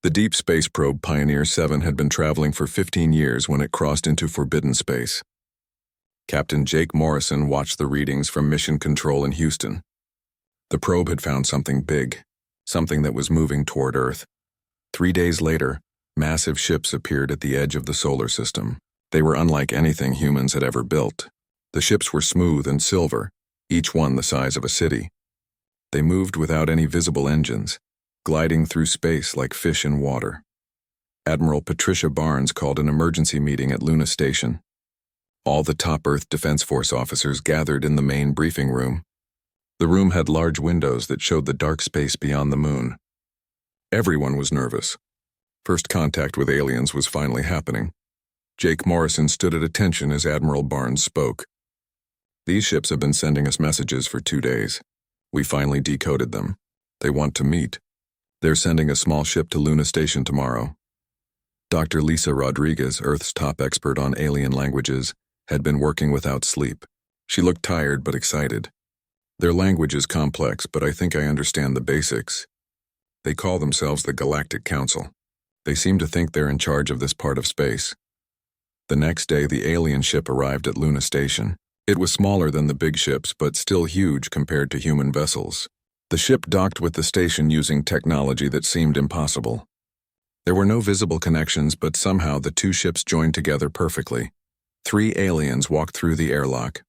The deep space probe Pioneer 7 had been traveling for 15 years when it crossed into forbidden space. Captain Jake Morrison watched the readings from Mission Control in Houston. The probe had found something big, something that was moving toward Earth. 3 days later, massive ships appeared at the edge of the solar system. They were unlike anything humans had ever built. The ships were smooth and silver, each one the size of a city. They moved without any visible engines, gliding through space like fish in water. Admiral Patricia Barnes called an emergency meeting at Luna Station. All the top Earth Defense Force officers gathered in the main briefing room. The room had large windows that showed the dark space beyond the moon. Everyone was nervous. First contact with aliens was finally happening. Jake Morrison stood at attention as Admiral Barnes spoke. "These ships have been sending us messages for 2 days. We finally decoded them. They want to meet. They're sending a small ship to Luna Station tomorrow." Dr. Lisa Rodriguez, Earth's top expert on alien languages, had been working without sleep. She looked tired but excited. "Their language is complex, but I think I understand the basics. They call themselves the Galactic Council. They seem to think they're in charge of this part of space." The next day, the alien ship arrived at Luna Station. It was smaller than the big ships, but still huge compared to human vessels. The ship docked with the station using technology that seemed impossible. There were no visible connections, but somehow the two ships joined together perfectly. 3 aliens walked through the airlock.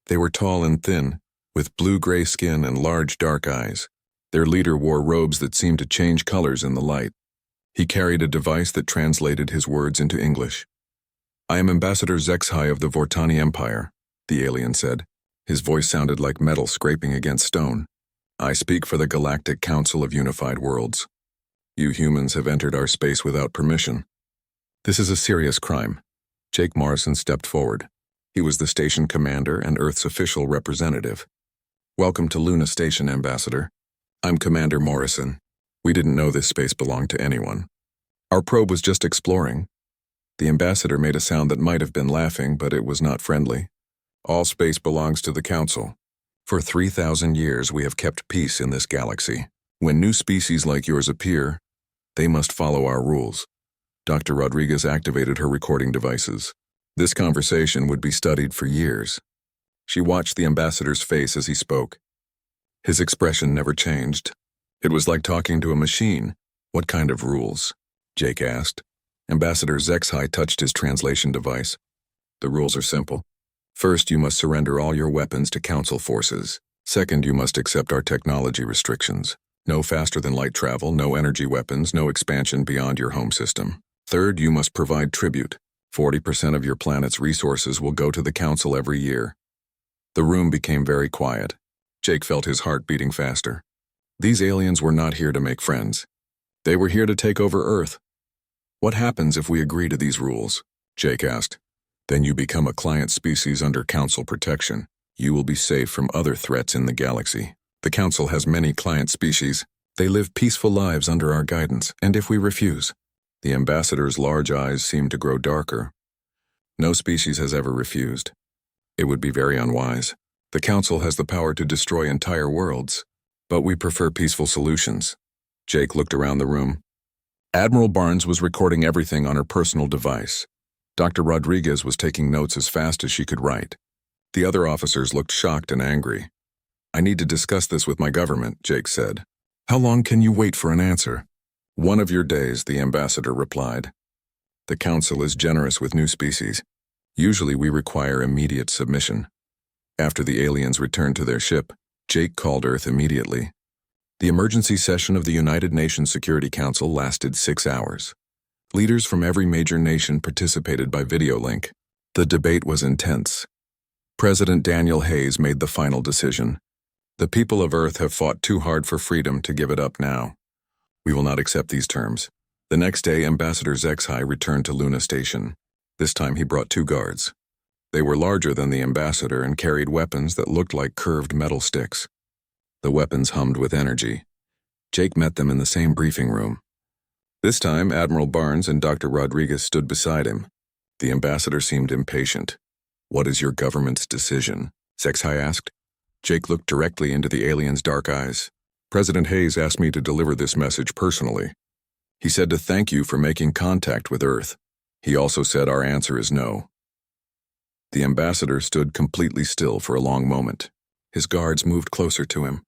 They were tall and thin, with blue-gray skin and large dark eyes. Their leader wore robes that seemed to change colors in the light. He carried a device that translated his words into English. "I am Ambassador Zexhai of the Vortani Empire," the alien said. His voice sounded like metal scraping against stone. "I speak for the Galactic Council of Unified Worlds. You humans have entered our space without permission. This is a serious crime." Jake Morrison stepped forward. He was the station commander and Earth's official representative. "Welcome to Luna Station, Ambassador. I'm Commander Morrison. We didn't know this space belonged to anyone. Our probe was just exploring." The ambassador made a sound that might have been laughing, but it was not friendly. "All space belongs to the Council. For 3,000 years we have kept peace in this galaxy. When new species like yours appear, they must follow our rules." Dr. Rodriguez activated her recording devices. This conversation would be studied for years. She watched the ambassador's face as he spoke. His expression never changed. It was like talking to a machine. "What kind of rules?" Jake asked. Ambassador Zexhai touched his translation device. "The rules are simple. First, you must surrender all your weapons to Council forces. Second, you must accept our technology restrictions. No faster-than-light travel, no energy weapons, no expansion beyond your home system. Third, you must provide tribute. 40% of your planet's resources will go to the Council every year." The room became very quiet. Jake felt his heart beating faster. These aliens were not here to make friends. They were here to take over Earth. "What happens if we agree to these rules?" Jake asked. "Then you become a client species under Council protection. You will be safe from other threats in the galaxy. The Council has many client species. They live peaceful lives under our guidance, and if we refuse..." The ambassador's large eyes seemed to grow darker. "No species has ever refused. It would be very unwise. The Council has the power to destroy entire worlds, but we prefer peaceful solutions." Jake looked around the room. Admiral Barnes was recording everything on her personal device. Dr. Rodriguez was taking notes as fast as she could write. The other officers looked shocked and angry. "I need to discuss this with my government," Jake said. "How long can you wait for an answer?" "One of your days," the ambassador replied. "The Council is generous with new species. Usually we require immediate submission." After the aliens returned to their ship, Jake called Earth immediately. The emergency session of the United Nations Security Council lasted 6 hours. Leaders from every major nation participated by video link. The debate was intense. President Daniel Hayes made the final decision. "The people of Earth have fought too hard for freedom to give it up now. We will not accept these terms." The next day, Ambassador Zexhai returned to Luna Station. This time he brought 2 guards. They were larger than the ambassador and carried weapons that looked like curved metal sticks. The weapons hummed with energy. Jake met them in the same briefing room. This time, Admiral Barnes and Dr. Rodriguez stood beside him. The ambassador seemed impatient. "What is your government's decision?" Zexhai asked. Jake looked directly into the alien's dark eyes. "President Hayes asked me to deliver this message personally. He said to thank you for making contact with Earth. He also said our answer is no. The ambassador stood completely still for a long moment. His guards moved closer to him.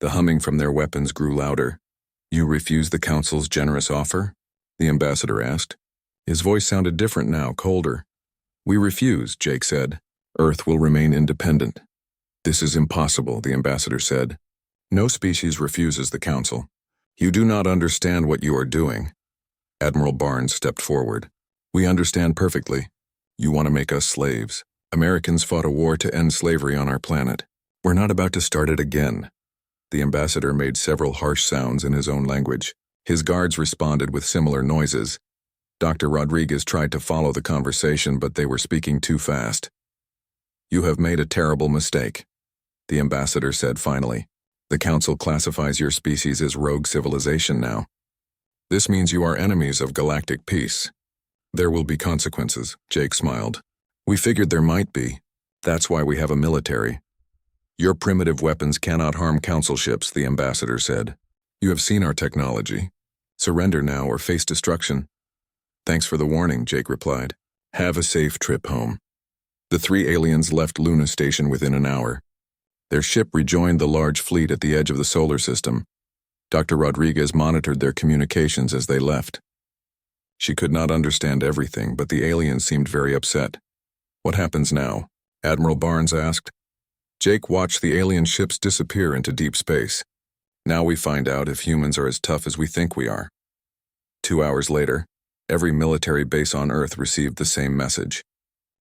The humming from their weapons grew louder. You refuse the Council's generous offer? The ambassador asked. His voice sounded different now, colder. We refuse, Jake said. Earth will remain independent. This is impossible, the ambassador said. No species refuses the Council. You do not understand what you are doing. Admiral Barnes stepped forward. We understand perfectly. You want to make us slaves. Americans fought a war to end slavery on our planet. We're not about to start it again. The ambassador made several harsh sounds in his own language. His guards responded with similar noises. Dr. Rodriguez tried to follow the conversation, but they were speaking too fast. You have made a terrible mistake, the ambassador said finally. The Council classifies your species as rogue civilization now. This means you are enemies of galactic peace. There will be consequences, Jake smiled. We figured there might be. That's why we have a military. Your primitive weapons cannot harm Council ships, the ambassador said. You have seen our technology. Surrender now or face destruction. Thanks for the warning, Jake replied. Have a safe trip home. The three aliens left Luna Station within an hour. Their ship rejoined the large fleet at the edge of the solar system. Dr. Rodriguez monitored their communications as they left. She could not understand everything, but the aliens seemed very upset. What happens now? Admiral Barnes asked. Jake watched the alien ships disappear into deep space. Now we find out if humans are as tough as we think we are. 2 hours later, every military base on Earth received the same message.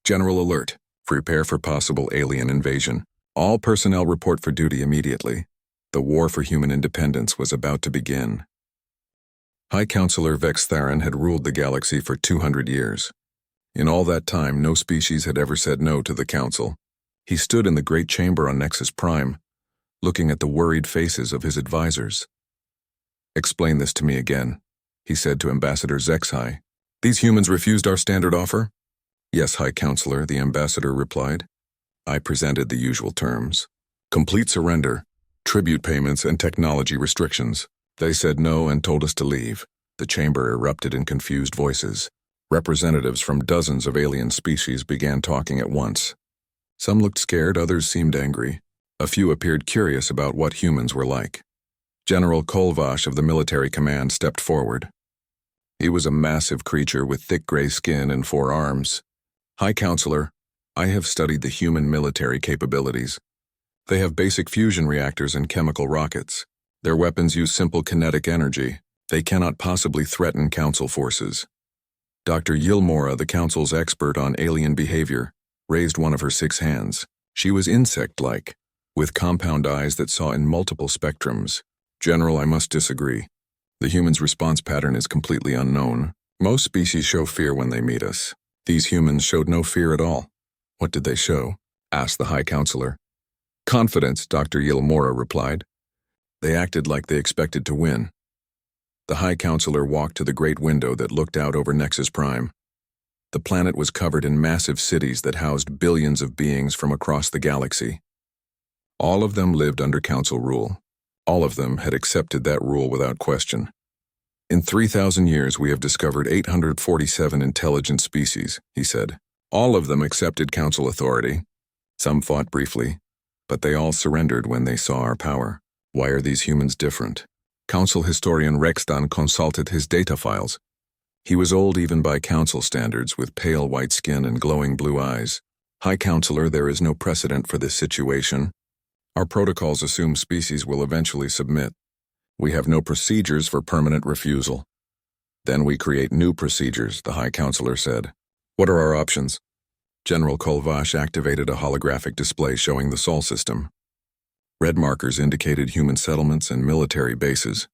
General alert. Prepare for possible alien invasion. All personnel report for duty immediately. The war for human independence was about to begin. High Counselor Vex Theron had ruled the galaxy for 200 years. In all that time, no species had ever said no to the Council. He stood in the great chamber on Nexus Prime, looking at the worried faces of his advisors. Explain this to me again, he said to Ambassador Zexhai. These humans refused our standard offer? Yes, High Counselor, the ambassador replied. I presented the usual terms. Complete surrender, tribute payments, and technology restrictions. They said no and told us to leave. The chamber erupted in confused voices. Representatives from dozens of alien species began talking at once. Some looked scared, others seemed angry. A few appeared curious about what humans were like. General Kolvash of the military command stepped forward. He was a massive creature with thick gray skin and 4 arms. High Counselor, I have studied the human military capabilities. They have basic fusion reactors and chemical rockets. Their weapons use simple kinetic energy. They cannot possibly threaten Council forces. Dr. Yilmora, the Council's expert on alien behavior, raised one of her 6 hands. She was insect-like, with compound eyes that saw in multiple spectrums. General, I must disagree. The human's response pattern is completely unknown. Most species show fear when they meet us. These humans showed no fear at all. What did they show? Asked the High Counselor. Confidence, Dr. Yilmora replied. They acted like they expected to win. The High Counselor walked to the great window that looked out over Nexus Prime. The planet was covered in massive cities that housed billions of beings from across the galaxy. All of them lived under Council rule. All of them had accepted that rule without question. In 3,000 years, we have discovered 847 intelligent species, he said. All of them accepted Council authority. Some fought briefly, but they all surrendered when they saw our power. Why are these humans different? Council historian Rexton consulted his data files. He was old even by Council standards, with pale white skin and glowing blue eyes. High Counselor, there is no precedent for this situation. Our protocols assume species will eventually submit. We have no procedures for permanent refusal. Then we create new procedures, the High Counselor said. What are our options? General Kolvash activated a holographic display showing the Sol system. Red markers indicated human settlements and military bases.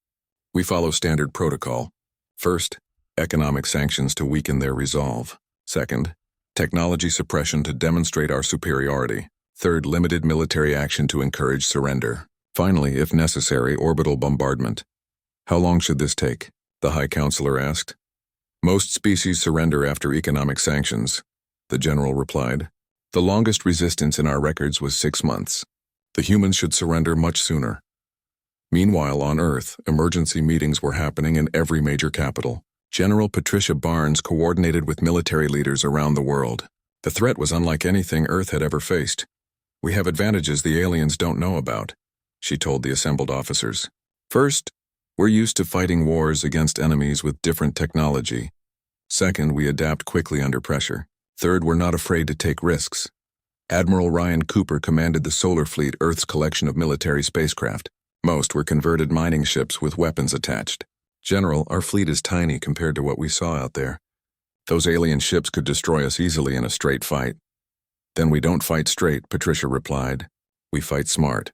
We follow standard protocol. First, economic sanctions to weaken their resolve. Second, technology suppression to demonstrate our superiority. Third, limited military action to encourage surrender. Finally, if necessary, orbital bombardment. How long should this take? The High Counselor asked. Most species surrender after economic sanctions, the general replied. The longest resistance in our records was 6 months. The humans should surrender much sooner. Meanwhile, on Earth, emergency meetings were happening in every major capital. General Patricia Barnes coordinated with military leaders around the world. The threat was unlike anything Earth had ever faced. "We have advantages the aliens don't know about," she told the assembled officers. "First, we're used to fighting wars against enemies with different technology. Second, we adapt quickly under pressure. Third, we're not afraid to take risks." Admiral Ryan Cooper commanded the Solar Fleet, Earth's collection of military spacecraft. Most were converted mining ships with weapons attached. "General, our fleet is tiny compared to what we saw out there. Those alien ships could destroy us easily in a straight fight." "Then we don't fight straight," Patricia replied. "We fight smart."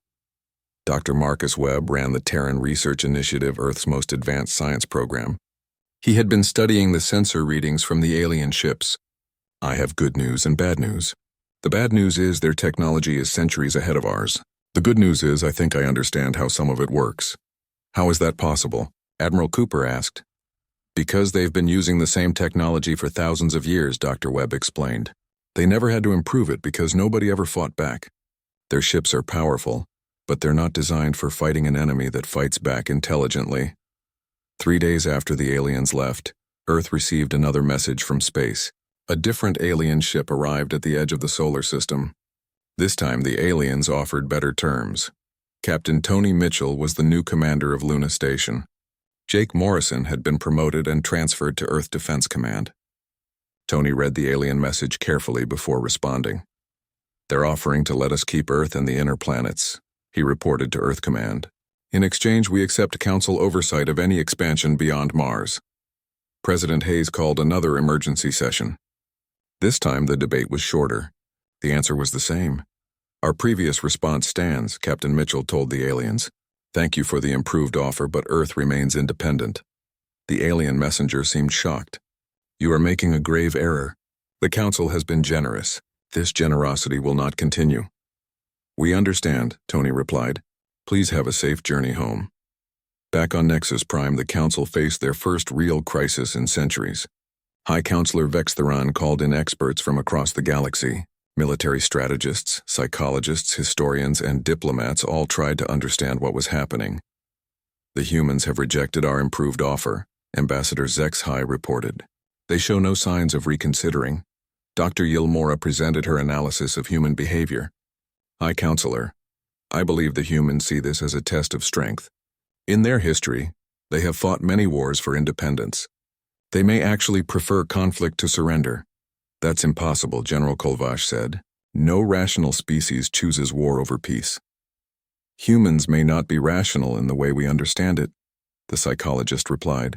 Dr. Marcus Webb ran the Terran Research Initiative, Earth's most advanced science program. He had been studying the sensor readings from the alien ships. "I have good news and bad news. The bad news is their technology is centuries ahead of ours. The good news is I think I understand how some of it works." "How is that possible?" Admiral Cooper asked. "Because they've been using the same technology for thousands of years," Dr. Webb explained. "They never had to improve it because nobody ever fought back. Their ships are powerful, but they're not designed for fighting an enemy that fights back intelligently." 3 days after the aliens left, Earth received another message from space. A different alien ship arrived at the edge of the solar system. This time the aliens offered better terms. Captain Tony Mitchell was the new commander of Luna Station. Jake Morrison had been promoted and transferred to Earth Defense Command. Tony read the alien message carefully before responding. "They're offering to let us keep Earth and the inner planets," he reported to Earth Command. "In exchange, we accept Council oversight of any expansion beyond Mars." President Hayes called another emergency session. This time the debate was shorter. The answer was the same. "Our previous response stands," Captain Mitchell told the aliens. "Thank you for the improved offer, but Earth remains independent." The alien messenger seemed shocked. "You are making a grave error. The Council has been generous. This generosity will not continue." "We understand," Tony replied. "Please have a safe journey home." Back on Nexus Prime, the Council faced their first real crisis in centuries. High Counselor Vextheron called in experts from across the galaxy. Military strategists, psychologists, historians, and diplomats all tried to understand what was happening. "The humans have rejected our improved offer," Ambassador Zexhai reported. "They show no signs of reconsidering." Dr. Yilmora presented her analysis of human behavior. "High Counselor, I believe the humans see this as a test of strength. In their history, they have fought many wars for independence. They may actually prefer conflict to surrender." "That's impossible," General Kolvash said. "No rational species chooses war over peace." "Humans may not be rational in the way we understand it," the psychologist replied.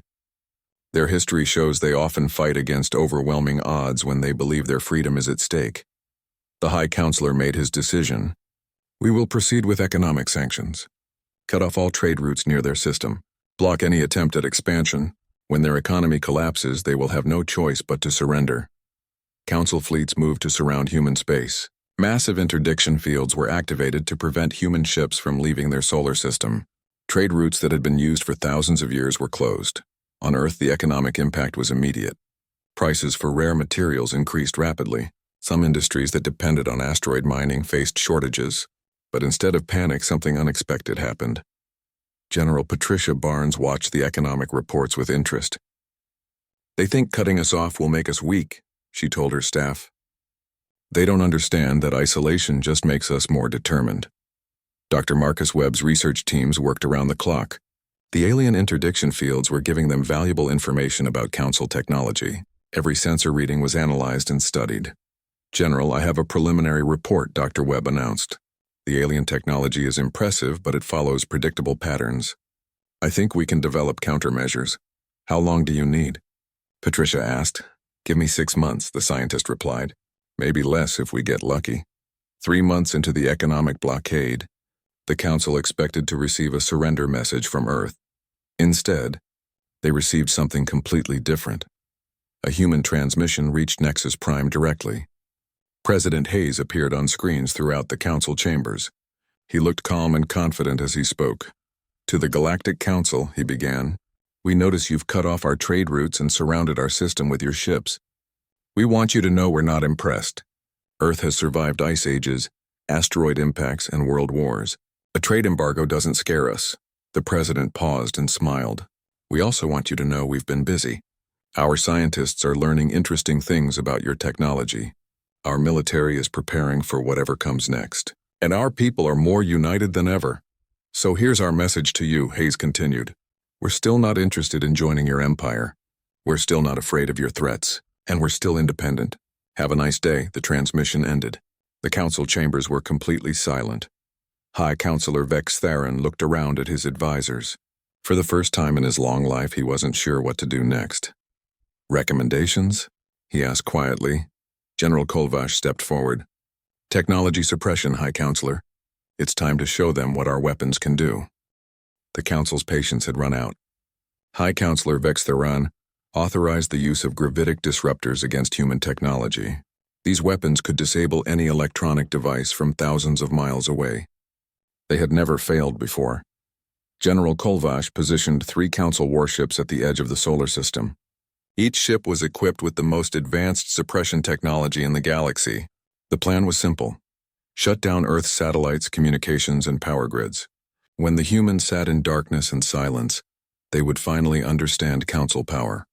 "Their history shows they often fight against overwhelming odds when they believe their freedom is at stake." The High Counselor made his decision. "We will proceed with economic sanctions. Cut off all trade routes near their system. Block any attempt at expansion. When their economy collapses, they will have no choice but to surrender." Council fleets moved to surround human space. Massive interdiction fields were activated to prevent human ships from leaving their solar system. Trade routes that had been used for thousands of years were closed. On Earth, the economic impact was immediate. Prices for rare materials increased rapidly. Some industries that depended on asteroid mining faced shortages. But instead of panic, something unexpected happened. General Patricia Barnes watched the economic reports with interest. "They think cutting us off will make us weak," she told her staff. "They don't understand that isolation just makes us more determined." Dr. Marcus Webb's research teams worked around the clock. The alien interdiction fields were giving them valuable information about Council technology. Every sensor reading was analyzed and studied. "General, I have a preliminary report," Dr. Webb announced. "The alien technology is impressive, but it follows predictable patterns. I think we can develop countermeasures. How long do you need?" Patricia asked. "Give me 6 months," the scientist replied. "Maybe less if we get lucky." 3 months into the economic blockade, the Council expected to receive a surrender message from Earth. Instead, they received something completely different. A human transmission reached Nexus Prime directly. President Hayes appeared on screens throughout the Council chambers. He looked calm and confident as he spoke. "To the Galactic Council," he began, "we notice you've cut off our trade routes and surrounded our system with your ships. We want you to know we're not impressed. Earth has survived ice ages, asteroid impacts, and world wars. A trade embargo doesn't scare us. The president paused and smiled. We also want you to know we've been busy. Our scientists are learning interesting things about your technology. Our military is preparing for whatever comes next. And our people are more united than ever. So here's our message to you, Hayes continued. We're still not interested in joining your empire. We're still not afraid of your threats. And we're still independent. Have a nice day. The transmission ended. The council chambers were completely silent. High Counselor Vex Theron looked around at his advisors. For the first time in his long life, he wasn't sure what to do next. Recommendations? He asked quietly. General Kolvash stepped forward. Technology suppression, High Counselor. It's time to show them what our weapons can do. The council's patience had run out. High Counselor Vex Theron authorized the use of gravitic disruptors against human technology. These weapons could disable any electronic device from thousands of miles away. They had never failed before. General Kolvash positioned 3 council warships at the edge of the solar system. Each ship was equipped with the most advanced suppression technology in the galaxy. The plan was simple. Shut down Earth's satellites, communications, and power grids. When the humans sat in darkness and silence, they would finally understand council power.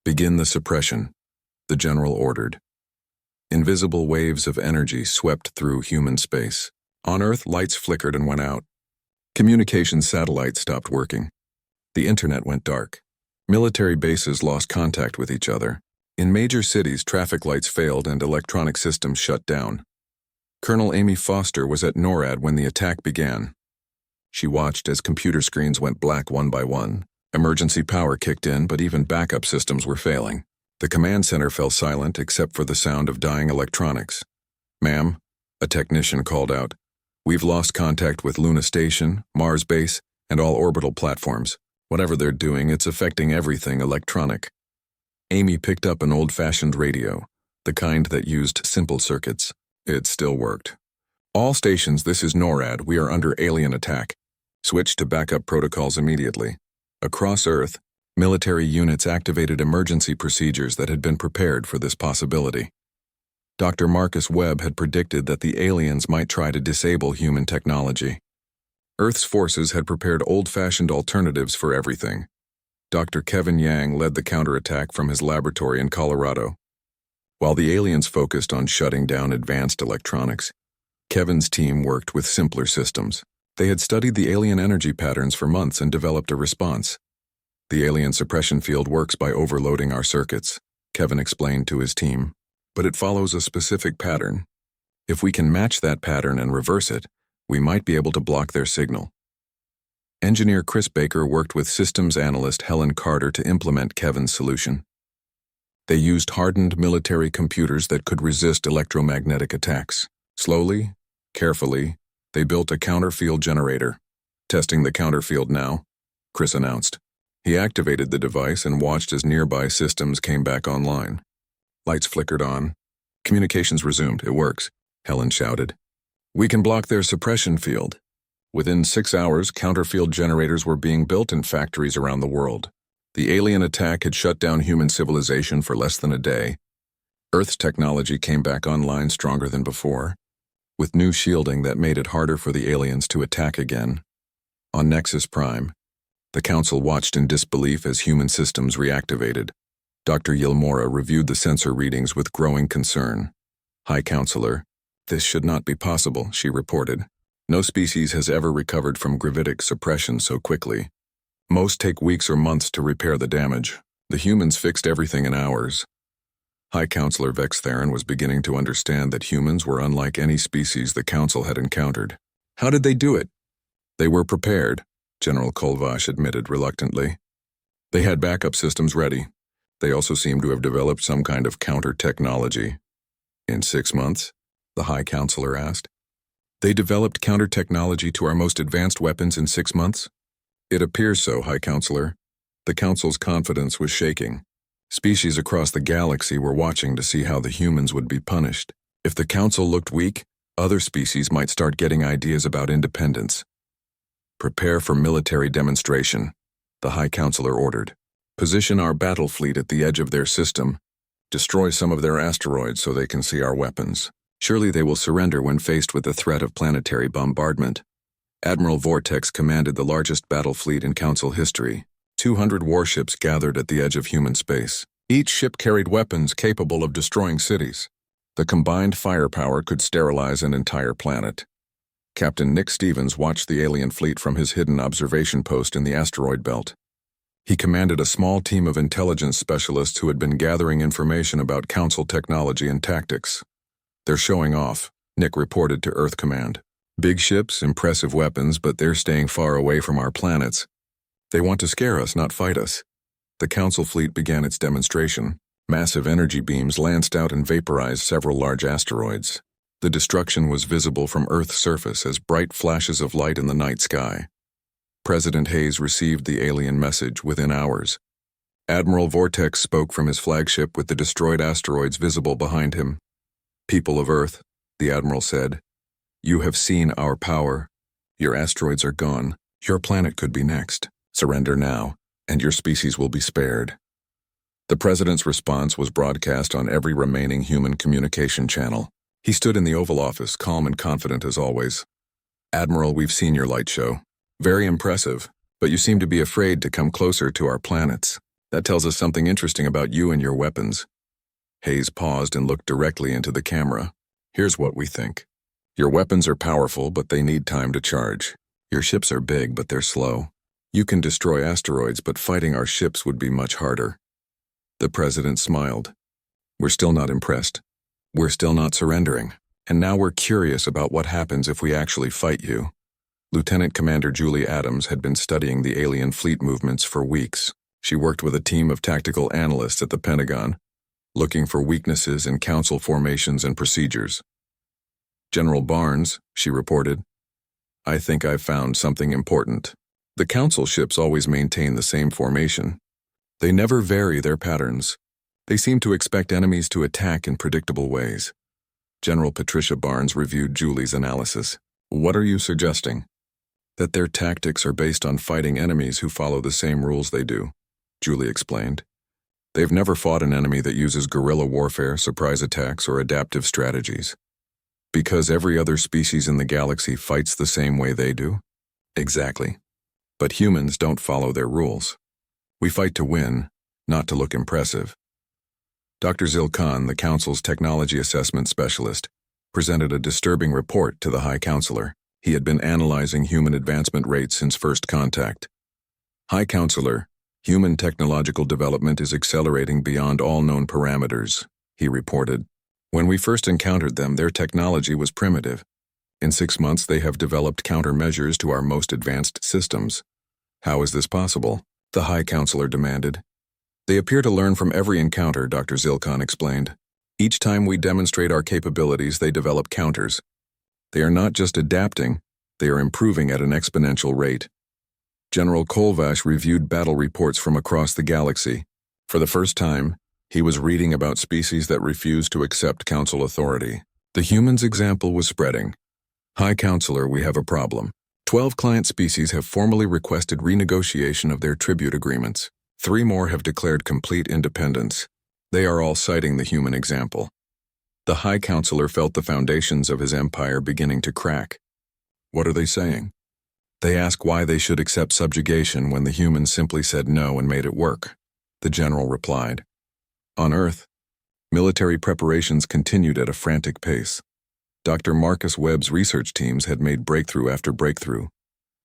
Begin the suppression, the general ordered. Invisible waves of energy swept through human space. On Earth, lights flickered and went out. Communications satellites stopped working. The internet went dark. Military bases lost contact with each other. In major cities, traffic lights failed and electronic systems shut down. Colonel Amy Foster was at NORAD when the attack began. She watched as computer screens went black one by one. Emergency power kicked in, but even backup systems were failing. The command center fell silent except for the sound of dying electronics. Ma'am, a technician called out. We've lost contact with Luna Station, Mars Base, and all orbital platforms. Whatever they're doing, it's affecting everything electronic. Amy picked up an old-fashioned radio, the kind that used simple circuits. It still worked. All stations, this is NORAD. We are under alien attack. Switch to backup protocols immediately. Across Earth, military units activated emergency procedures that had been prepared for this possibility. Dr. Marcus Webb had predicted that the aliens might try to disable human technology. Earth's forces had prepared old-fashioned alternatives for everything. Dr. Kevin Yang led the counterattack from his laboratory in Colorado. While the aliens focused on shutting down advanced electronics, Kevin's team worked with simpler systems. They had studied the alien energy patterns for months and developed a response. The alien suppression field works by overloading our circuits, Kevin explained to his team. But it follows a specific pattern. If we can match that pattern and reverse it, we might be able to block their signal. Engineer Chris Baker worked with systems analyst Helen Carter to implement Kevin's solution. They used hardened military computers that could resist electromagnetic attacks. Slowly, carefully, they built a counterfield generator. Testing the counterfield now, Chris announced. He activated the device and watched as nearby systems came back online. Lights flickered on. Communications resumed. It works, Helen shouted. We can block their suppression field. Within 6 hours, counterfield generators were being built in factories around the world. The alien attack had shut down human civilization for less than a day. Earth's technology came back online stronger than before, with new shielding that made it harder for the aliens to attack again. On Nexus Prime, the Council watched in disbelief as human systems reactivated. Dr. Yilmora reviewed the sensor readings with growing concern. High Counselor, this should not be possible, she reported. No species has ever recovered from gravitic suppression so quickly. Most take weeks or months to repair the damage. The humans fixed everything in hours. High Counselor Vex Theron was beginning to understand that humans were unlike any species the Council had encountered. How did they do it? They were prepared, General Kolvash admitted reluctantly. They had backup systems ready. They also seem to have developed some kind of counter-technology. In 6 months? The High Counselor asked. They developed counter-technology to our most advanced weapons in 6 months? It appears so, High Counselor. The Council's confidence was shaking. Species across the galaxy were watching to see how the humans would be punished. If the Council looked weak, other species might start getting ideas about independence. Prepare for military demonstration, the High Counselor ordered. Position our battle fleet at the edge of their system. Destroy some of their asteroids so they can see our weapons. Surely they will surrender when faced with the threat of planetary bombardment. Admiral Vortex commanded the largest battle fleet in Council history. 200 warships gathered at the edge of human space. Each ship carried weapons capable of destroying cities. The combined firepower could sterilize an entire planet. Captain Nick Stevens watched the alien fleet from his hidden observation post in the asteroid belt. He commanded a small team of intelligence specialists who had been gathering information about Council technology and tactics. "They're showing off," Nick reported to Earth Command. "Big ships, impressive weapons, but they're staying far away from our planets. They want to scare us, not fight us." The Council fleet began its demonstration. Massive energy beams lanced out and vaporized several large asteroids. The destruction was visible from Earth's surface as bright flashes of light in the night sky. President Hayes received the alien message within hours. Admiral Vortex spoke from his flagship with the destroyed asteroids visible behind him. "People of Earth," the Admiral said, "you have seen our power. Your asteroids are gone. Your planet could be next. Surrender now, and your species will be spared." The President's response was broadcast on every remaining human communication channel. He stood in the Oval Office, calm and confident as always. "Admiral, we've seen your light show. Very impressive, but you seem to be afraid to come closer to our planets. That tells us something interesting about you and your weapons." Hayes paused and looked directly into the camera. "Here's what we think. Your weapons are powerful, but they need time to charge. Your ships are big, but they're slow. You can destroy asteroids, but fighting our ships would be much harder." The President smiled. "We're still not impressed. We're still not surrendering. And now we're curious about what happens if we actually fight you." Lieutenant Commander Julie Adams had been studying the alien fleet movements for weeks. She worked with a team of tactical analysts at the Pentagon, looking for weaknesses in Council formations and procedures. "General Barnes," she reported, "I think I've found something important. The Council ships always maintain the same formation. They never vary their patterns. They seem to expect enemies to attack in predictable ways." General Patricia Barnes reviewed Julie's analysis. "What are you suggesting?" "That their tactics are based on fighting enemies who follow the same rules they do," Julie explained. "They've never fought an enemy that uses guerrilla warfare, surprise attacks, or adaptive strategies." "Because every other species in the galaxy fights the same way they do?" "Exactly. But humans don't follow their rules. We fight to win, not to look impressive." Dr. Zilkhan, the Council's technology assessment specialist, presented a disturbing report to the High Counselor. He had been analyzing human advancement rates since first contact. "High Counselor, human technological development is accelerating beyond all known parameters," he reported. "When we first encountered them, their technology was primitive. In 6 months, they have developed countermeasures to our most advanced systems. How is this possible?" the High Counselor demanded. "They appear to learn from every encounter," Dr. Zilkhan explained. "Each time we demonstrate our capabilities, they develop counters. They are not just adapting, they are improving at an exponential rate." General Kolvash reviewed battle reports from across the galaxy. For the first time, he was reading about species that refused to accept Council authority. The humans' example was spreading. "High Counselor, we have a problem. 12 client species have formally requested renegotiation of their tribute agreements. 3 more have declared complete independence. They are all citing the human example." The High Counselor felt the foundations of his empire beginning to crack. "What are they saying?" "They ask why they should accept subjugation when the humans simply said no and made it work," the general replied. On Earth, military preparations continued at a frantic pace. Dr. Marcus Webb's research teams had made breakthrough after breakthrough.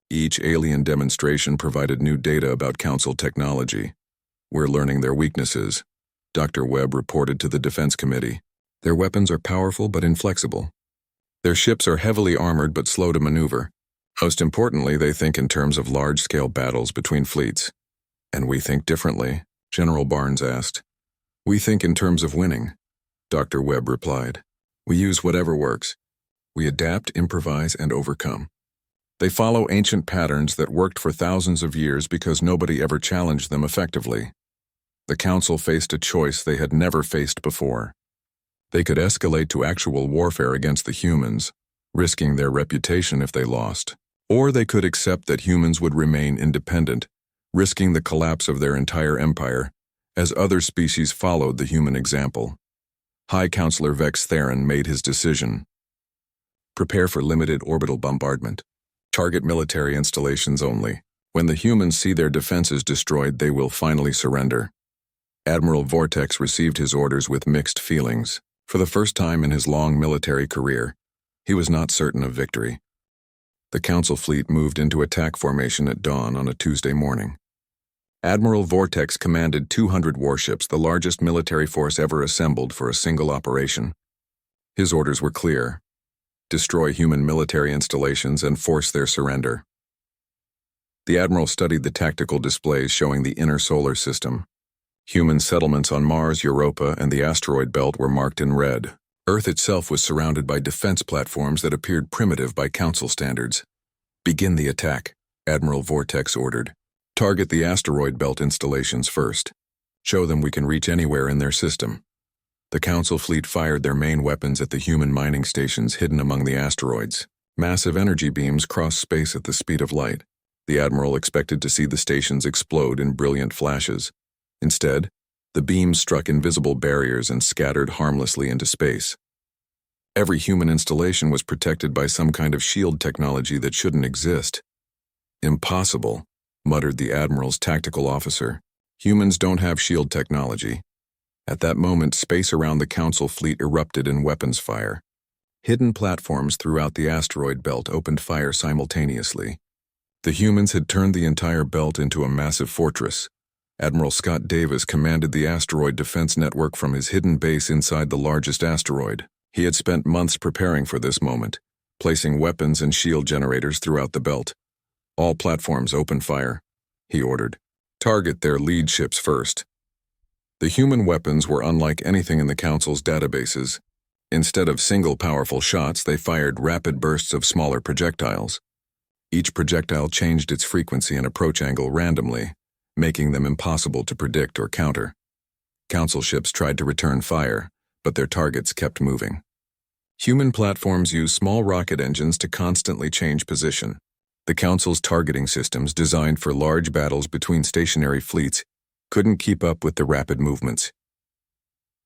Each alien demonstration provided new data about Council technology. "We're learning their weaknesses," Dr. Webb reported to the Defense Committee. "Their weapons are powerful but inflexible. Their ships are heavily armored but slow to maneuver. Most importantly, they think in terms of large-scale battles between fleets." "And we think differently?" General Barnes asked. "We think in terms of winning," Dr. Webb replied. "We use whatever works. We adapt, improvise, and overcome. They follow ancient patterns that worked for thousands of years because nobody ever challenged them effectively." The Council faced a choice they had never faced before. They could escalate to actual warfare against the humans, risking their reputation if they lost. Or they could accept that humans would remain independent, risking the collapse of their entire empire, as other species followed the human example. High Counselor Vex Theron made his decision. "Prepare for limited orbital bombardment. Target military installations only. When the humans see their defenses destroyed, they will finally surrender. Admiral Vortex received his orders with mixed feelings. For the first time in his long military career, he was not certain of victory. The Council fleet moved into attack formation at dawn on a Tuesday morning. Admiral Vortex commanded 200 warships, the largest military force ever assembled for a single operation. His orders were clear: destroy human military installations and force their surrender. The Admiral studied the tactical displays showing the inner solar system. Human settlements on Mars, Europa, and the asteroid belt were marked in red. Earth itself was surrounded by defense platforms that appeared primitive by Council standards. Begin the attack, Admiral Vortex ordered. Target the asteroid belt installations first. Show them we can reach anywhere in their system. The Council fleet fired their main weapons at the human mining stations hidden among the asteroids. Massive energy beams crossed space at the speed of light. The Admiral expected to see the stations explode in brilliant flashes. Instead, the beams struck invisible barriers and scattered harmlessly into space. Every human installation was protected by some kind of shield technology that shouldn't exist. Impossible, muttered the Admiral's tactical officer. Humans don't have shield technology. At that moment, space around the Council fleet erupted in weapons fire. Hidden platforms throughout the asteroid belt opened fire simultaneously. The humans had turned the entire belt into a massive fortress. Admiral Scott Davis commanded the asteroid defense network from his hidden base inside the largest asteroid. He had spent months preparing for this moment, placing weapons and shield generators throughout the belt. All platforms open fire, he ordered. Target their lead ships first. The human weapons were unlike anything in the Council's databases. Instead of single powerful shots, they fired rapid bursts of smaller projectiles. Each projectile changed its frequency and approach angle randomly, making them impossible to predict or counter. Council ships tried to return fire, but their targets kept moving. Human platforms use small rocket engines to constantly change position. The Council's targeting systems, designed for large battles between stationary fleets, couldn't keep up with the rapid movements.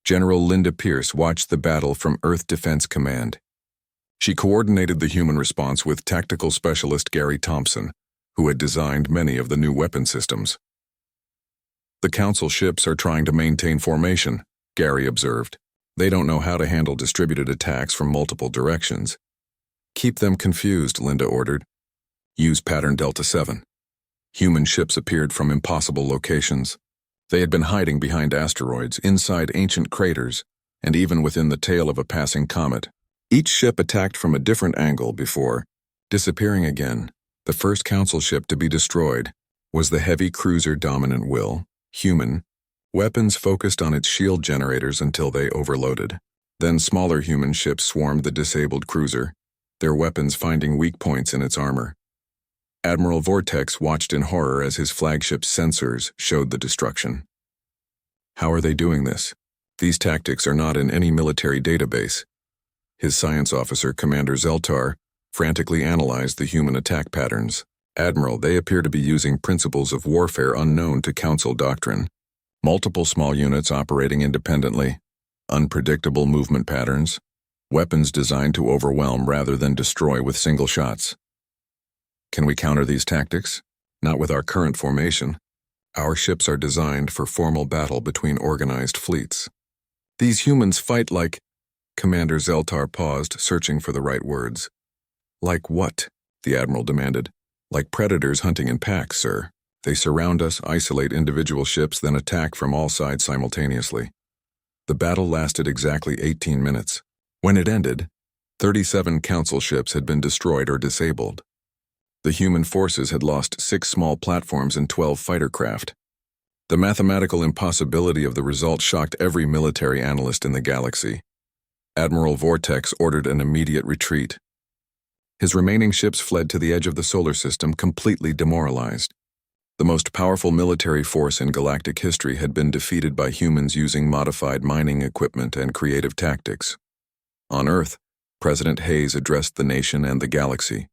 General Linda Pierce watched the battle from Earth Defense Command. She coordinated the human response with tactical specialist Gary Thompson, who had designed many of the new weapon systems. The Council ships are trying to maintain formation, Gary observed. They don't know how to handle distributed attacks from multiple directions. Keep them confused, Linda ordered. Use pattern Delta 7. Human ships appeared from impossible locations. They had been hiding behind asteroids, inside ancient craters, and even within the tail of a passing comet. Each ship attacked from a different angle before disappearing again. The first Council ship to be destroyed was the heavy cruiser Dominant Will, human. Weapons focused on its shield generators until they overloaded. Then smaller human ships swarmed the disabled cruiser, their weapons finding weak points in its armor. Admiral Vortex watched in horror as his flagship's sensors showed the destruction. How are they doing this? These tactics are not in any military database. His science officer, Commander Zeltar, frantically analyzed the human attack patterns. Admiral, they appear to be using principles of warfare unknown to Council doctrine. Multiple small units operating independently, unpredictable movement patterns, weapons designed to overwhelm rather than destroy with single shots. Can we counter these tactics? Not with our current formation. Our ships are designed for formal battle between organized fleets. These humans fight like... Commander Zeltar paused, searching for the right words. Like what? The Admiral demanded. Like predators hunting in packs, sir. They surround us, isolate individual ships, then attack from all sides simultaneously. The battle lasted exactly 18 minutes. When it ended, 37 Council ships had been destroyed or disabled. The human forces had lost 6 small platforms and 12 fighter craft. The mathematical impossibility of the result shocked every military analyst in the galaxy. Admiral Vortex ordered an immediate retreat. His remaining ships fled to the edge of the solar system, completely demoralized. The most powerful military force in galactic history had been defeated by humans using modified mining equipment and creative tactics. On Earth, President Hayes addressed the nation and the galaxy.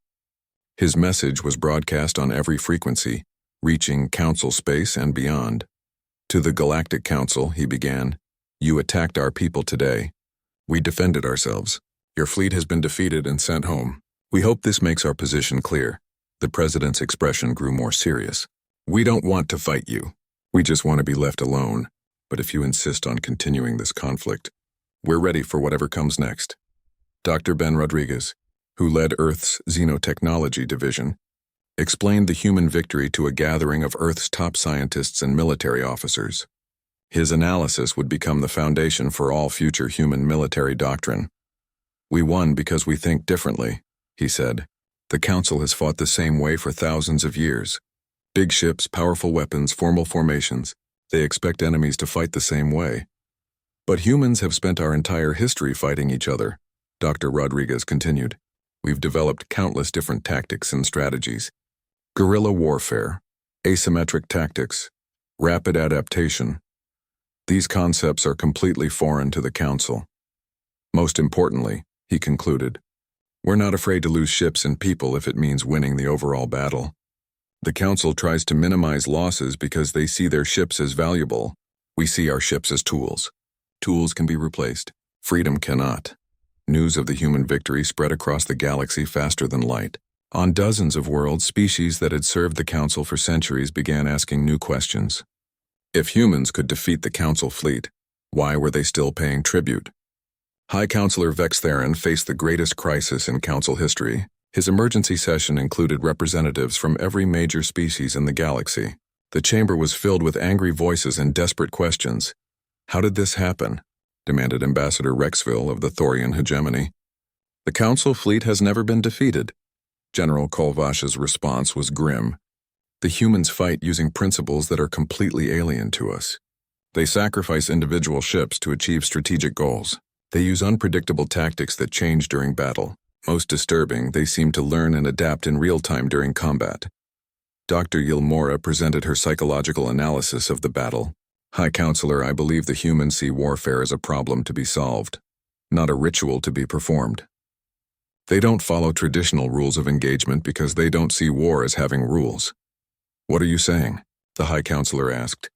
His message was broadcast on every frequency, reaching Council space and beyond. To the Galactic Council, he began, "You attacked our people today. We defended ourselves. Your fleet has been defeated and sent home. We hope this makes our position clear. The president's expression grew more serious. We don't want to fight you. We just want to be left alone. But if you insist on continuing this conflict, we're ready for whatever comes next. Dr. Ben Rodriguez, who led Earth's Xenotechnology Division, explained the human victory to a gathering of Earth's top scientists and military officers. His analysis would become the foundation for all future human military doctrine. We won because we think differently, he said. The Council has fought the same way for thousands of years. Big ships, powerful weapons, formal formations. They expect enemies to fight the same way. But humans have spent our entire history fighting each other, Dr. Rodriguez continued. We've developed countless different tactics and strategies. Guerrilla warfare, asymmetric tactics, rapid adaptation. These concepts are completely foreign to the Council. Most importantly, he concluded, we're not afraid to lose ships and people if it means winning the overall battle. The Council tries to minimize losses because they see their ships as valuable. We see our ships as tools. Tools can be replaced. Freedom cannot. News of the human victory spread across the galaxy faster than light. On dozens of worlds, species that had served the Council for centuries began asking new questions. If humans could defeat the Council fleet, why were they still paying tribute? High Counselor Vextherin faced the greatest crisis in Council history. His emergency session included representatives from every major species in the galaxy. The chamber was filled with angry voices and desperate questions. How did this happen? Demanded Ambassador Rexville of the Thorian hegemony. The Council fleet has never been defeated. General Kolvash's response was grim. The humans fight using principles that are completely alien to us. They sacrifice individual ships to achieve strategic goals. They use unpredictable tactics that change during battle. Most disturbing, they seem to learn and adapt in real time during combat. Dr. Yilmora presented her psychological analysis of the battle. High Counselor, I believe the humans see warfare as a problem to be solved, not a ritual to be performed. They don't follow traditional rules of engagement because they don't see war as having rules. What are you saying? The High Counselor asked.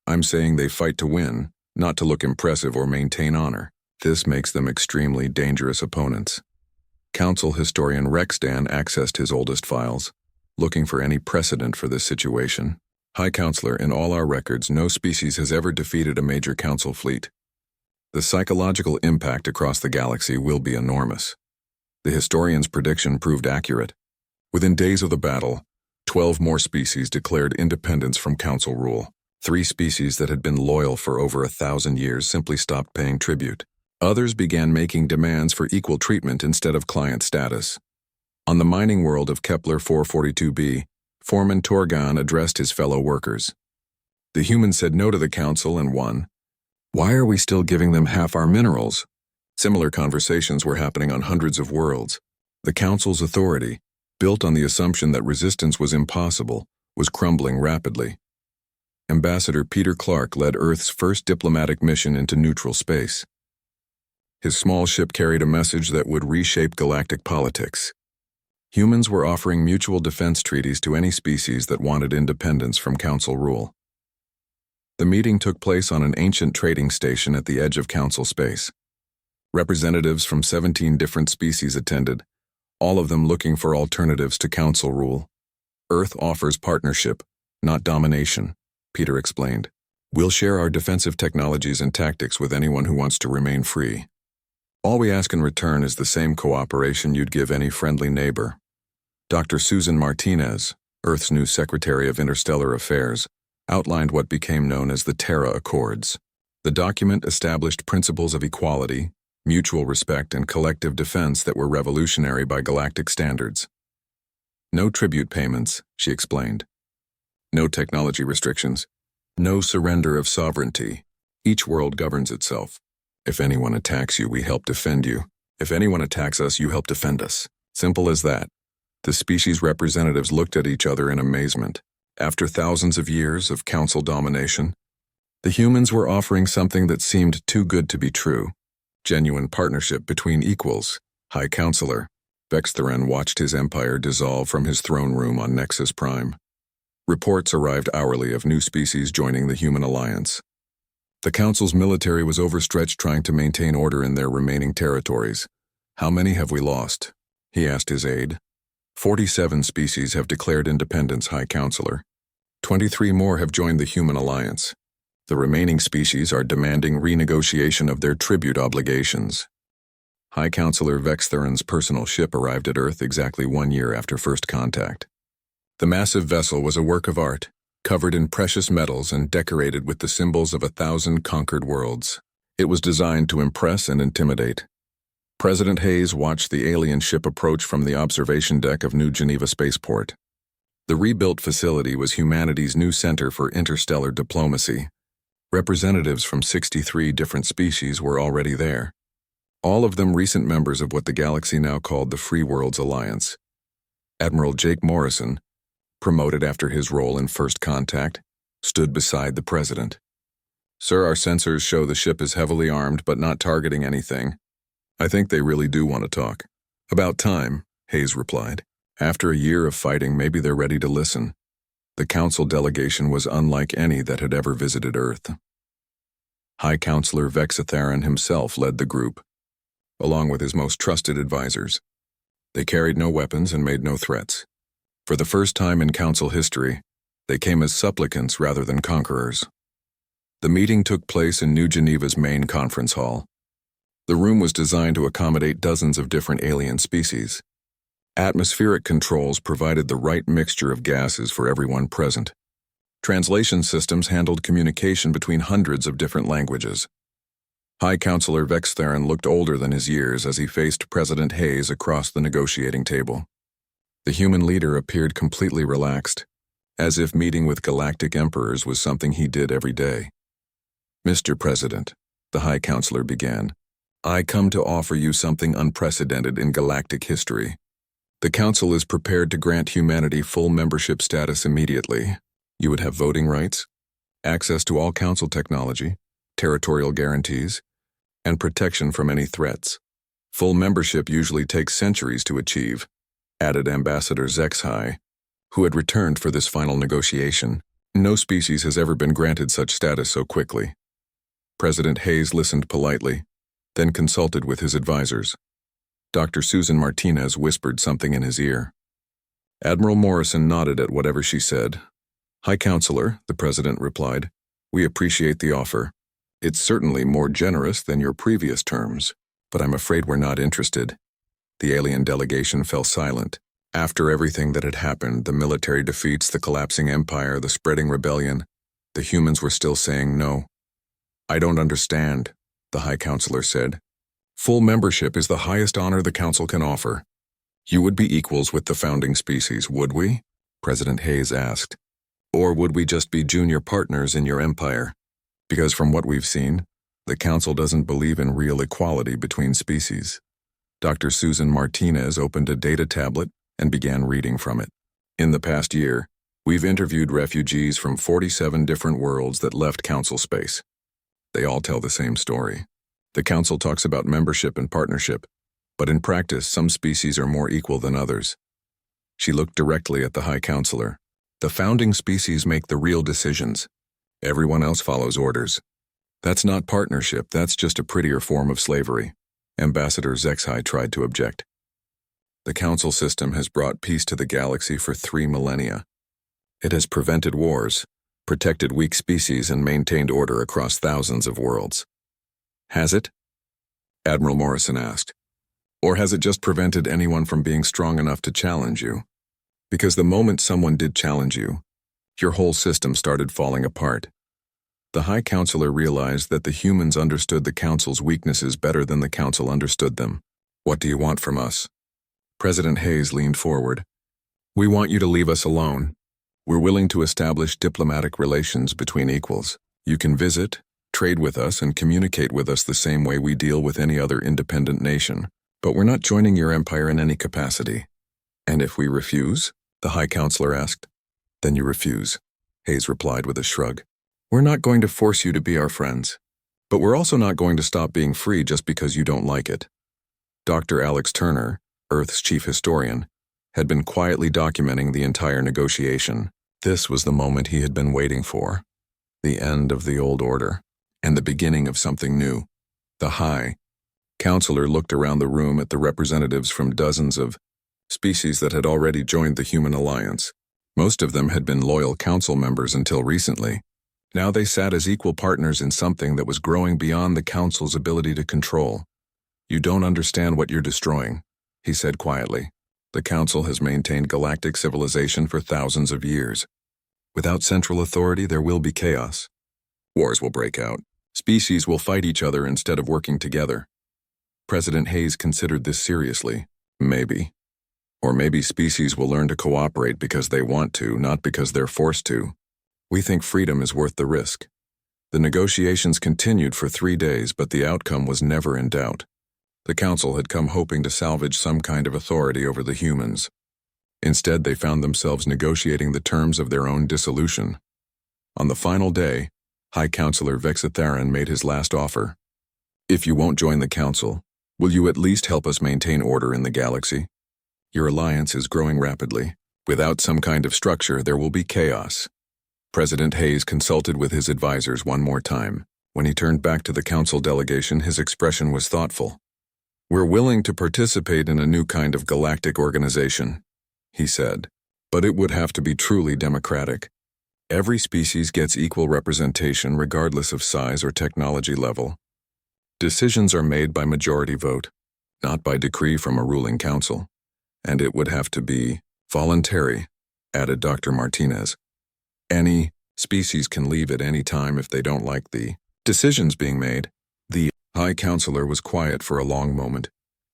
I'm saying they fight to win, not to look impressive or maintain honor. This makes them extremely dangerous opponents. Council historian Rexdan accessed his oldest files, looking for any precedent for this situation. High Counselor, in all our records, no species has ever defeated a major Council fleet. The psychological impact across the galaxy will be enormous. The historian's prediction proved accurate. Within days of the battle, 12 more species declared independence from Council rule. 3 species that had been loyal for over 1,000 years simply stopped paying tribute. Others began making demands for equal treatment instead of client status. On the mining world of Kepler 442b, Foreman Torgon addressed his fellow workers. The humans said no to the Council and won. Why are we still giving them half our minerals? Similar conversations were happening on hundreds of worlds. The Council's authority, built on the assumption that resistance was impossible, was crumbling rapidly. Ambassador Peter Clark led Earth's first diplomatic mission into neutral space. His small ship carried a message that would reshape galactic politics. Humans were offering mutual defense treaties to any species that wanted independence from Council rule. The meeting took place on an ancient trading station at the edge of Council space. Representatives from 17 different species attended, all of them looking for alternatives to Council rule. Earth offers partnership, not domination, Peter explained. We'll share our defensive technologies and tactics with anyone who wants to remain free. All we ask in return is the same cooperation you'd give any friendly neighbor. Dr. Susan Martinez, Earth's new Secretary of Interstellar Affairs, outlined what became known as the Terra Accords. The document established principles of equality, mutual respect, and collective defense that were revolutionary by galactic standards. No tribute payments, she explained. No technology restrictions. No surrender of sovereignty. Each world governs itself. If anyone attacks you, we help defend you. If anyone attacks us, you help defend us. Simple as that. The species representatives looked at each other in amazement. After thousands of years of Council domination, the humans were offering something that seemed too good to be true. Genuine partnership between equals. High Counselor Vextherin watched his empire dissolve from his throne room on Nexus Prime. Reports arrived hourly of new species joining the human alliance. The Council's military was overstretched trying to maintain order in their remaining territories. How many have we lost? He asked his aide. 47 species have declared independence, High Counselor. 23 more have joined the Human Alliance. The remaining species are demanding renegotiation of their tribute obligations. High Counselor Vextheron's personal ship arrived at Earth exactly 1 year after first contact. The massive vessel was a work of art, covered in precious metals and decorated with the symbols of 1,000 conquered worlds. It was designed to impress and intimidate. President Hayes watched the alien ship approach from the observation deck of New Geneva Spaceport. The rebuilt facility was humanity's new center for interstellar diplomacy. Representatives from 63 different species were already there, all of them recent members of what the galaxy now called the Free Worlds Alliance. Admiral Jake Morrison, promoted after his role in First Contact, stood beside the president. "Sir, our sensors show the ship is heavily armed but not targeting anything. I think they really do want to talk." "About time," Hayes replied. "After a year of fighting, maybe they're ready to listen." The council delegation was unlike any that had ever visited Earth. High Counselor Vextheron himself led the group, along with his most trusted advisors. They carried no weapons and made no threats. For the first time in council history, they came as supplicants rather than conquerors. The meeting took place in New Geneva's main conference hall. The room was designed to accommodate dozens of different alien species. Atmospheric controls provided the right mixture of gases for everyone present. Translation systems handled communication between hundreds of different languages. High Counselor Vextheron looked older than his years as he faced President Hayes across the negotiating table. The human leader appeared completely relaxed, as if meeting with galactic emperors was something he did every day. "Mr. President," the High Counselor began, "I come to offer you something unprecedented in galactic history. The Council is prepared to grant humanity full membership status immediately. You would have voting rights, access to all Council technology, territorial guarantees, and protection from any threats. Full membership usually takes centuries to achieve," added Ambassador Zexhai, who had returned for this final negotiation. "No species has ever been granted such status so quickly." President Hayes listened politely, then consulted with his advisors. Dr. Susan Martinez whispered something in his ear. Admiral Morrison nodded at whatever she said. "High Counselor," the President replied, "we appreciate the offer. It's certainly more generous than your previous terms, but I'm afraid we're not interested." The alien delegation fell silent. After everything that had happened, the military defeats, the collapsing empire, the spreading rebellion, the humans were still saying no. "I don't understand," the High Counselor said. "Full membership is the highest honor the Council can offer. You would be equals with the founding species, would we?" President Hayes asked. "Or would we just be junior partners in your empire? Because from what we've seen, the Council doesn't believe in real equality between species." Dr. Susan Martinez opened a data tablet and began reading from it. "In the past year, we've interviewed refugees from 47 different worlds that left Council space. They all tell the same story. The Council talks about membership and partnership, but in practice, some species are more equal than others." She looked directly at the High Counselor. "The founding species make the real decisions. Everyone else follows orders. That's not partnership, that's just a prettier form of slavery." Ambassador Zexhai tried to object. "The Council system has brought peace to the galaxy for 3 millennia. It has prevented wars, protected weak species, and maintained order across thousands of worlds." "Has it?" Admiral Morrison asked. "Or has it just prevented anyone from being strong enough to challenge you? Because the moment someone did challenge you, your whole system started falling apart." The High Counselor realized that the humans understood the Council's weaknesses better than the Council understood them. "What do you want from us?" President Hayes leaned forward. "We want you to leave us alone. We're willing to establish diplomatic relations between equals. You can visit, trade with us, and communicate with us the same way we deal with any other independent nation. But we're not joining your empire in any capacity." "And if we refuse?" the High Counselor asked. "Then you refuse," Hayes replied with a shrug. "We're not going to force you to be our friends. But we're also not going to stop being free just because you don't like it." Dr. Alex Turner, Earth's chief historian, had been quietly documenting the entire negotiation. This was the moment he had been waiting for. The end of the old order, and the beginning of something new. The High Counselor looked around the room at the representatives from dozens of species that had already joined the human alliance. Most of them had been loyal council members until recently. Now they sat as equal partners in something that was growing beyond the council's ability to control. "You don't understand what you're destroying," he said quietly. "The council has maintained galactic civilization for thousands of years. Without central authority, there will be chaos. Wars will break out. Species will fight each other instead of working together." President Hayes considered this seriously. Maybe. Or maybe species will learn to cooperate because they want to, not because they're forced to. "We think freedom is worth the risk." The negotiations continued for 3 days, but the outcome was never in doubt. The council had come hoping to salvage some kind of authority over the humans. Instead, they found themselves negotiating the terms of their own dissolution. On the final day, High Counselor Vexitharan made his last offer. "If you won't join the council, will you at least help us maintain order in the galaxy? Your alliance is growing rapidly. Without some kind of structure, there will be chaos." President Hayes consulted with his advisors one more time. When he turned back to the council delegation, his expression was thoughtful. "We're willing to participate in a new kind of galactic organization," he said, "but it would have to be truly democratic. Every species gets equal representation regardless of size or technology level. Decisions are made by majority vote, not by decree from a ruling council. And it would have to be voluntary," added Dr. Martinez. "Any species can leave at any time if they don't like the decisions being made." The High Counselor was quiet for a long moment.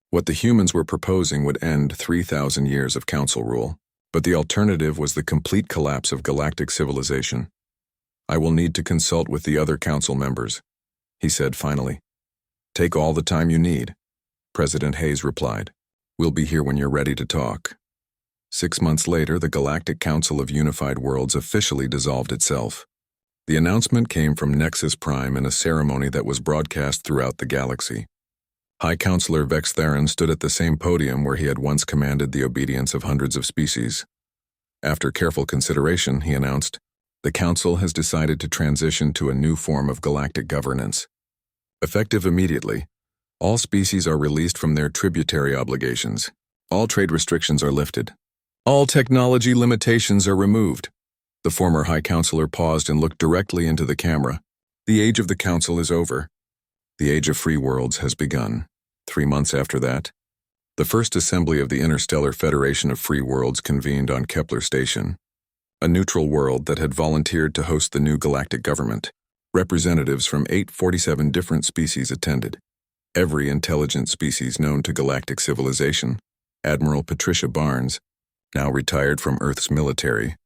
What the humans were proposing would end 3,000 years of council rule, but the alternative was the complete collapse of galactic civilization. "I will need to consult with the other council members," he said finally. "Take all the time you need," President Hayes replied. "We'll be here when you're ready to talk." 6 months later, the Galactic Council of Unified Worlds officially dissolved itself. The announcement came from Nexus Prime in a ceremony that was broadcast throughout the galaxy. High Counselor Vextharan stood at the same podium where he had once commanded the obedience of hundreds of species. After careful consideration, he announced, "The Council has decided to transition to a new form of galactic governance. Effective immediately, all species are released from their tributary obligations. All trade restrictions are lifted. All technology limitations are removed." The former High Counselor paused and looked directly into the camera. "The age of the Council is over. The age of free worlds has begun." 3 months after that, the first assembly of the Interstellar Federation of Free Worlds convened on Kepler Station, a neutral world that had volunteered to host the new galactic government. Representatives from 847 different species attended. Every intelligent species known to galactic civilization, Admiral Patricia Barnes, now retired from Earth's military,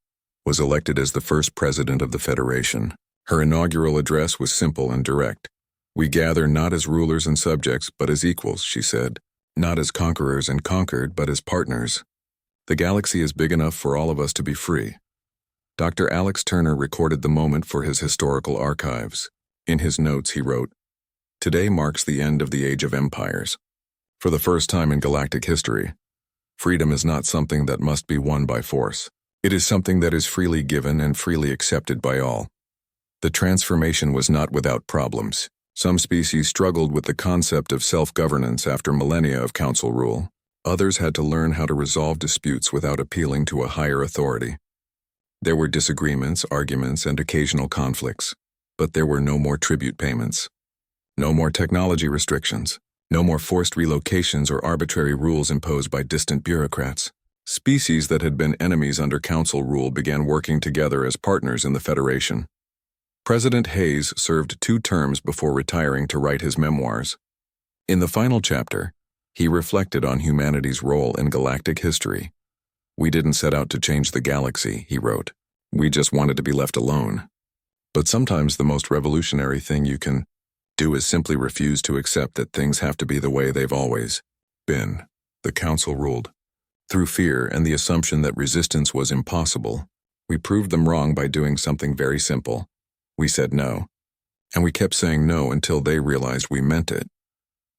was elected as the first president of the Federation. Her inaugural address was simple and direct. "We gather not as rulers and subjects, but as equals," she said. "Not as conquerors and conquered, but as partners. The galaxy is big enough for all of us to be free." Dr. Alex Turner recorded the moment for his historical archives. In his notes, he wrote, "Today marks the end of the Age of Empires. For the first time in galactic history, freedom is not something that must be won by force. It is something that is freely given and freely accepted by all." The transformation was not without problems. Some species struggled with the concept of self-governance after millennia of council rule. Others had to learn how to resolve disputes without appealing to a higher authority. There were disagreements, arguments, and occasional conflicts, but there were no more tribute payments. No more technology restrictions. No more forced relocations or arbitrary rules imposed by distant bureaucrats. Species that had been enemies under council rule began working together as partners in the Federation. President Hayes served 2 terms before retiring to write his memoirs. In the final chapter, he reflected on humanity's role in galactic history. "We didn't set out to change the galaxy," he wrote. "We just wanted to be left alone. But sometimes the most revolutionary thing you can do is simply refuse to accept that things have to be the way they've always been." The council ruled. Through fear and the assumption that resistance was impossible, we proved them wrong by doing something very simple. We said no. And we kept saying no until they realized we meant it.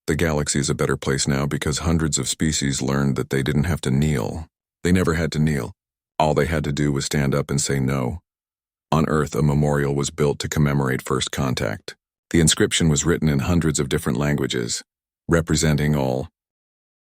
The galaxy is a better place now because hundreds of species learned that they didn't have to kneel. They never had to kneel. All they had to do was stand up and say no. On Earth, a memorial was built to commemorate first contact. The inscription was written in hundreds of different languages, representing all